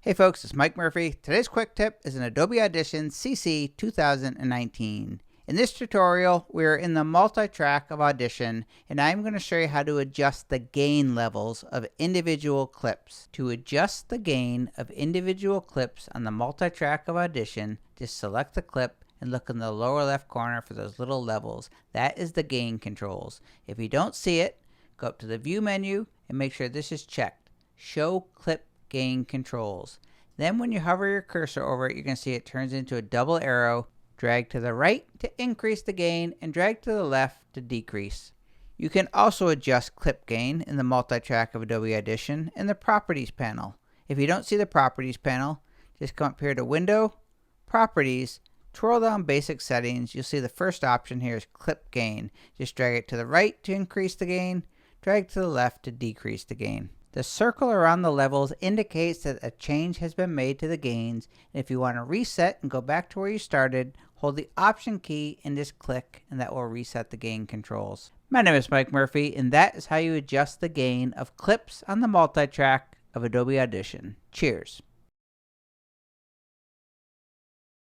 Hey folks, it's Mike Murphy. Today's quick tip is an Adobe Audition CC 2019. In this tutorial, we're in the multi-track of Audition, and I'm going to show you how to adjust the gain levels of individual clips. To adjust the gain of individual clips on the multi-track of Audition, just select the clip and look in the lower left corner for those little levels. That is the gain controls. If you don't see it, go up to the View menu and make sure this is checked. Show Clip Gain Controls. Then when you hover your cursor over it, you're going to see it turns into a double arrow. Drag to the right to increase the gain and drag to the left to decrease. You can also adjust clip gain in the multi-track of Adobe Audition in the Properties panel. If you don't see the Properties panel, just come up here to Window, Properties, twirl down Basic Settings. You'll see the first option here is Clip Gain. Just drag it to the right to increase the gain, drag to the left to decrease the gain. The circle around the levels indicates that a change has been made to the gains, and if you want to reset and go back to where you started, hold the Option key and just click, and that will reset the gain controls. My name is Mike Murphy, and that is how you adjust the gain of clips on the multi-track of Adobe Audition. Cheers!